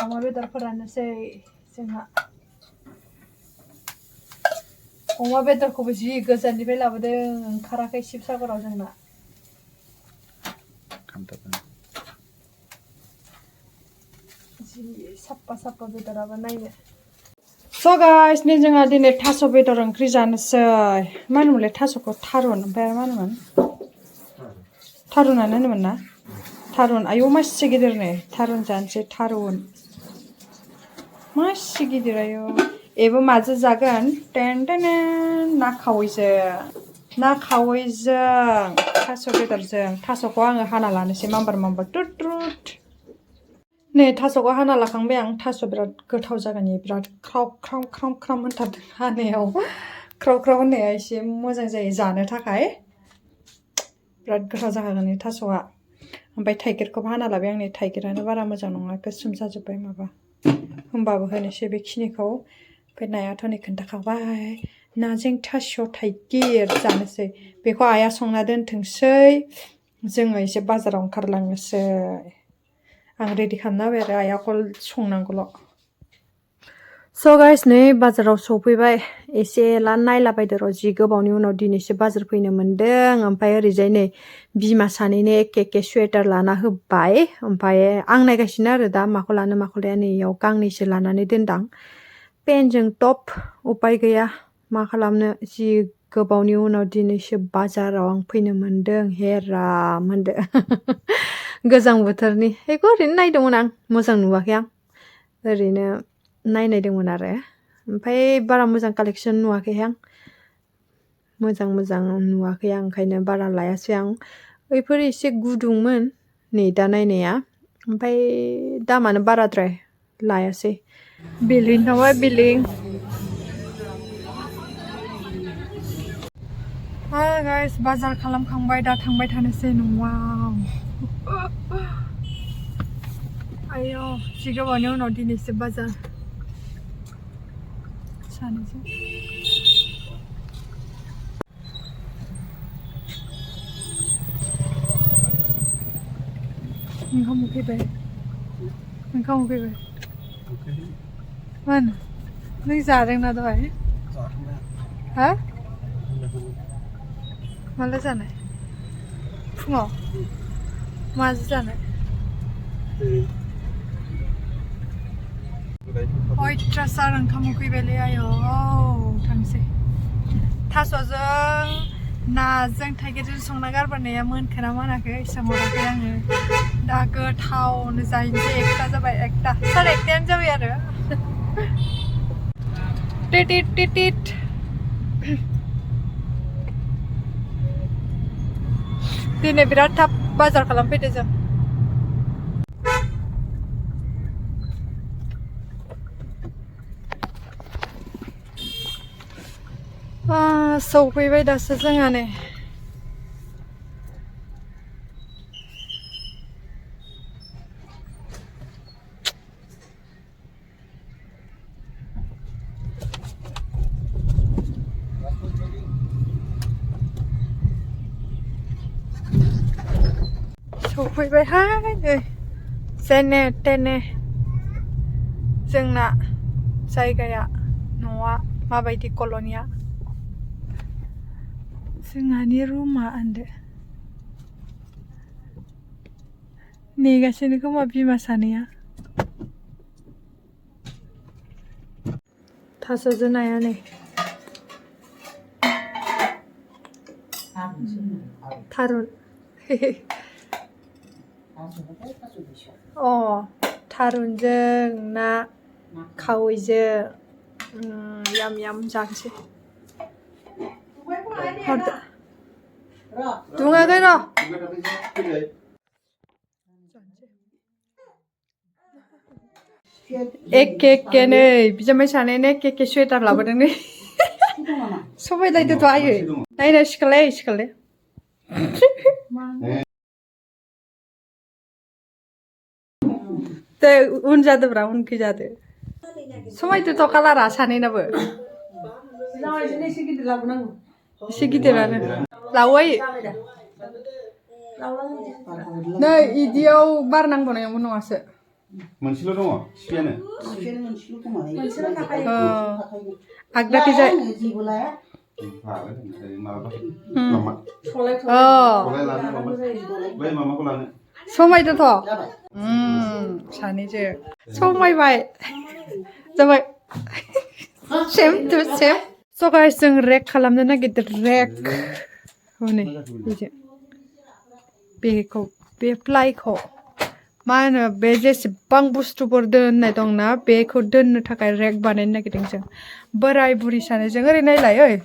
अमा बेदरफोरानोसै जोंहा अमा बेदरखौबो जि गोजाननिफ्राय लाबोदों ओंखाराखै शिबसागराव जोंना जि साप्पा साप्पा बेदराबो नायनो स गाइस नै जोंहा दिनै थास' बेदर ओंख्रि जानोसै मा होनोमोनलाय थास'खौ थारुन ओमफ्राय मा होनोमोन थारुनानो होनोमोन ना थारुन आयौ मासि गिदिर नै थारुन जानोसै थारुन मासि गिदिर आयौ एबो माजों जागोन टेन टेन ना खावैजों थास' बेदरजों थास'खौ आङो हाना लानोसै मामबार मामबार टुट टुट नै थास'खौ हाना लाखांबाय आं थास' बिराद गोथाव जागोन इयो बिराद ख्राव ख्राव ख्राव ख्राव होनथारदों हानायाव ख्राव ख्राव होननाया एसे मोजां जायो जानो थाखाय बिराद गोथाव जाखागोन इ थास'आ ओमफ्राय थाइगिरखौबो हाना लाबाय आं नै थाइगिरानो बारा मोजां नङा गोसोम जाजोब्बाय माबा होमबाबो होनोसै बेखिनिखौ ओमफ्राय नायाथ' नै खोन्थाखाबाय नाजों थास' थाइगिर जानोसै बेखौ आइया संना दोनथोंसै जोङो एसे बाजाराव ओंखारलांनोसै आं रेडि खालामना होबाय आरो आइया कल संनांगौल' स गाइस नै बाजाराव सफैबाय एसे एला नायलाबायदो र' जि गोबावनि उनाव दिनैसो बाजार फैनो मोन्दों ओमफ्राय ओरैजाय नै बिमा सानैनो एखे एखे सुवेटार लाना होबाय ओमफ्राय आं नायगासिनो आरो दा माखौ लानो माखौ लाया नै इयाव गांनैसो लानानै दोनदां पेन्टजों टप उपाय गैया मा खालामनो जि गोबावनि उनाव दिनैसो बाजाराव आं फैनो मोन्दों हेराम होनदो गोजां बोथोरनि बेखौ ओरैनो नायदोंमोन आं मोजां नुवाखै आं ओरैनो नायनायदोंमोन आरो ओमफ्राय बारा मोजां कालेक्सन नुवाखै आं मोजां नुवाखै आं ओंखायनो बारा लायासै आं बैफोर एसे गुदुंमोन नै दा नायनाया ओमफ्राय दामानो बाराद्राय लायासै बिलिं थांबाय बिलिं गाइस बाजार खालामखांबाय दा थांबाय थानोसै न'आव आयौ जि गोबावनि उनाव दिनैसो बाजार सानैसो ओंखाम उखैबाय मानो नों जादोंना दहाय हा माला जानाय फुङाव माजों जानाय अयथ्रासार ओंखाम उखैबायलै आयौ थांसै थास'जों नाजों थाइगिरजों संना गारबोनाया मोनखोना मोनाखै सोंहराखै आङो दा गोथावनो जाहैनोसै एकथा जाबाय एकथा साराय एकथायानो जाबाय आरो टिटिट टिटिट दिनै बिराद थाब बाजार खालामफैदो जों सौफैबाय दासो जोंहा नै सौफैबायहाय नै जेने तेने जोंना जायगाया न'आ माबायदि कल'निया जोंहानि रुमा आन्दो नेगासिनो खोमा बिमा सानैया थास'जों नाया नै थारुन थारुनजों ना खावैजों याम याम जानोसै हरदो दुङाखै र' एखे एखे नै बिजामादै सानैनो एखे एखे सुवेटार लाबोदों नै समायलायदोथ' आयै नायनो सिखारलाय दे उन जादोब्रा उनखै जादो समायदोथ' कालारा सानैनाबो एसे गिदिरानो लावै नै इदियाव बार नांबावनायावबो नङासो मोनसेल' दङ सिफियानो मोनसेल' खोमालाय आगदाखैजाय समायदोंथ' सानैजों समायबाय जाबाय सेम टु सेम स' गाइस जों रेक खालामनो नागिरदों रेक हनै बिदि बेखौ बे प्लाइखौ मा होनो बे जेसेबां बुस्थुफोर दोननाय दंना बेखौ दोननो थाखाय रेक बानायनो नागिरदों जों बोराय बुरि सानैजों ओरै नायलाय ओइ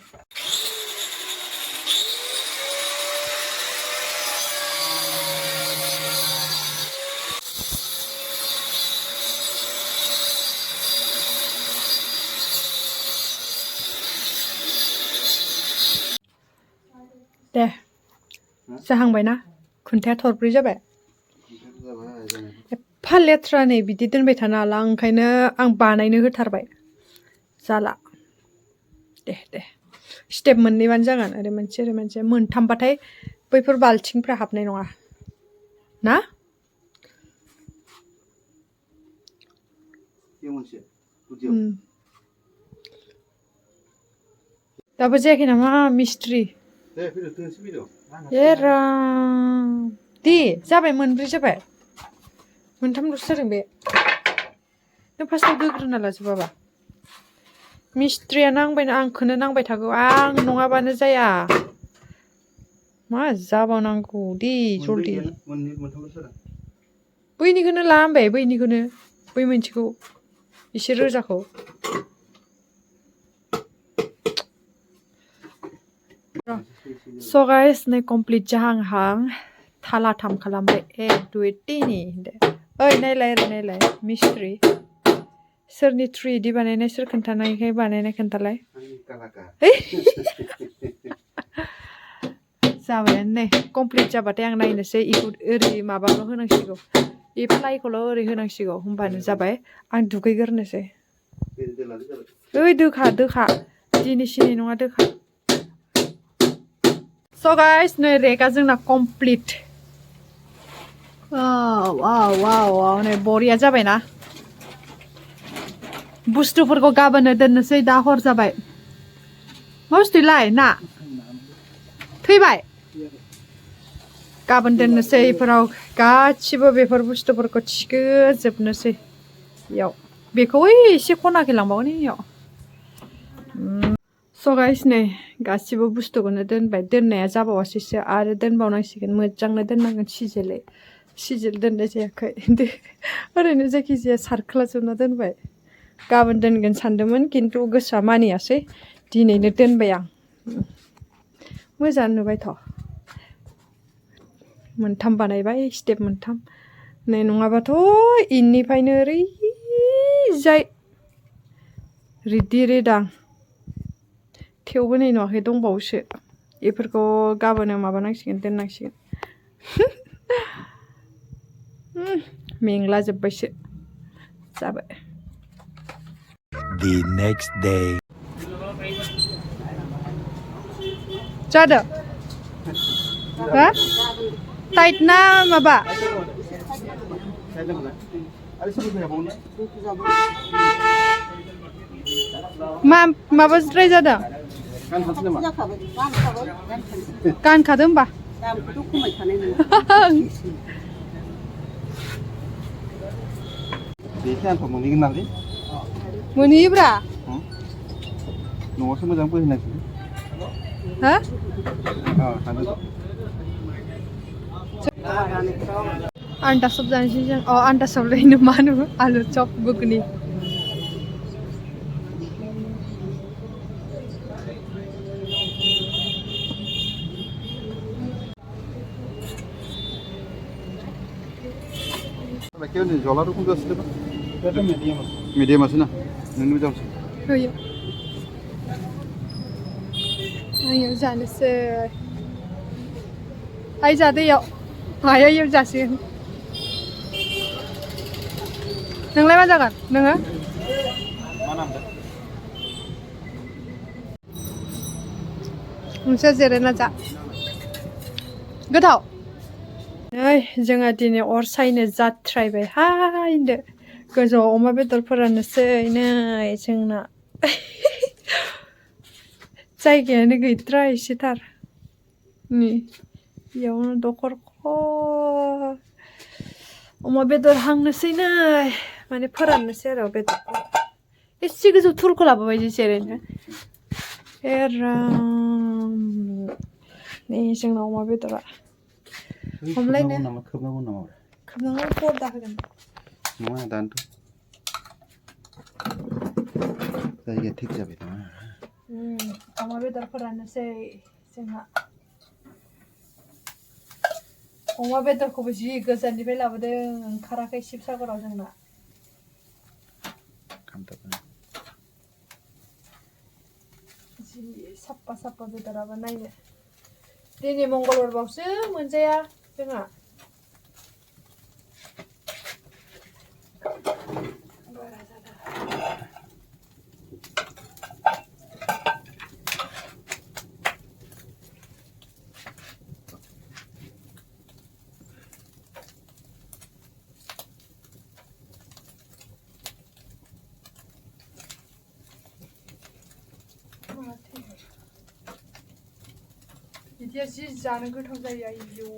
दे जाहांबायना खुन्थाया थरब्रै जाबाय एफा लेथ्रा नै बिदि दोनबाय थानो हाला ओंखायनो आं बानायनो होथारबाय जाला दे स्टेप मोननैबानो जागोन ओरै मोनसे मोनथामबाथाय बैफोर बाल्थिंफ्रा हाबनाय नङा ना दाबो जायाखै नामा मिस्ट्रि दे जाबाय मोनब्रै जाबाय मोनथामल'सो जादों बे नों फार्स्टआव दोग्रोना लाजोबाबा मिस्ट्रिया नांबायना आंखौनो नांबाय थागौ आं नङाबानो जाया मा जाबावनांगौ दे जल्दि बैनिखौनो ला होनबाय बैनिखौनो बै मोनसेखौ एसे रोजाखौ स' गाइस नै कमप्लिट जाहांहां थालाथाम खालामबाय 1 2 3 दे ओइ नायलाय ओरै नायलाय मिस्ट्रि सोरनि थ्रि इदि बानायनाय सोर खोन्थानायखाय बानायनाय खोन्थालाय जाबायानो नै कमप्लिट जाबाथाय आं नायनोसै इखौ ओरै माबाल' होनांसिगौ इ प्लाइखौल' ओरै होनांसिगौ होमबानो जाबाय आं दुगैग्रोनोसै ओइ दोखा दिनै सिनि नङा दोखा स' गाइस नै रेकआ जोंना कमप्लिट वाव नै बरिया जाबायना बुस्थुफोरखौ गाबोनो दोननोसै दा हर जाबाय मा बुस्थुलाय ना थैबाय गाबोन दोननोसै इफोराव गासिबो बेफोर बुस्थुफोरखौ थिखोजोबनोसै इयाव बेखौ एसे खनाखै लांबावगोन इयाव स' गाइस नै गासिबो बुस्थुखौनो दोनबाय दोननाया जाबावासैसो आरो दोनबावनांसिगोन मोजांनो दोननांगोन सिजिल दोननाय जायाखै ओरैनो जायखिजाया सारख्लाजोबना दोनबाय गाबोन दोनगोन सानदोंमोन खिन्थु गोसोआ मानियासै दिनैनो दोनबाय आं मोजां नुबायथ' मोनथाम बानायबाय स्टेप मोनथाम नै नङाबाथ' इननिफ्रायनो ओरैजाय रिदि रेदां थेवबो नै नुवाखै दंबावोसो बेफोरखौ गाबोनो माबानांसिगोन दोननांसिगोन मेंला जोब्बायसो जाबाय The next day. जादो हा टाइट ना माबा माबाद्राय जादों गानखादो होमबा मोनहैयोब्रा न'आवसो मोजां बोहैनांसिगोन हा आन्टा सब जानोसै जों आन्टा सब लायनो मा होनो आलु चप गुगनि জলা রকম আসছে এটা মিডিয়াম আছে না মিডিয়াম আছে होयो आंनियाव जानोसै आइ जादो इयाव आइया इयाव जासिगोन नोंलाय मा जागोन नोङो नोंसोर जिरायना जा गोथाव नै जोंहा दिनै अर सायनो जाथ्रायबाय हाय होनदो गोजौआव अमा बेदर फोराननोसै नै जोंना जायगायानो गैद्रा एसेथार नै बेयावनो दखरख' अमा बेदर हांनोसै नै माने फोराननोसै आरो बेदरखौ एसे गोजौ थुलखौ लाबोबायदिसो ओरैनो एराम नै जोंना अमा बेदरा हमलायनो खोबनांगौ पर्दा होगोन नङा दानोथ' जायगाया थिग जाबाय नामा अमा बेदर फोराननोसै जोंहा अमा बेदरखौबो जि गोजाननिफ्राय लाबोदों ओंखाराखै शिबसागराव जोंना जि साफा साफा बेदराबो नायनो दिनै मंगलबारबावसो मोनजाया जोंहा बारा जादों बिदिया जि जानो गोथाव जायो आयौ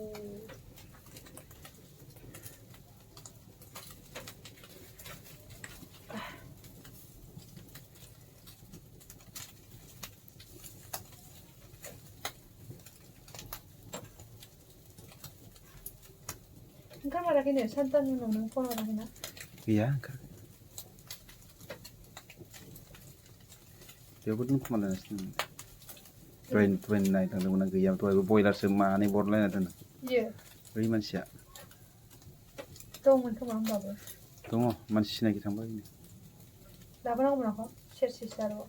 ओंखारमाराखैनो सानथामनि उनाव नों फन हराखैना गैया बेयावबो दोनखुमालायगासिनो दहाय नायखांदोंमोन आं गैया दहायबो बयलारसो मानै बरलायना दोनदों बै मानसिया दंमोन खोमा होमबाबो दङ मानसि सिनाखि थांबाय लाबोनांगौमोन आख' सेरसेसो आरोबाव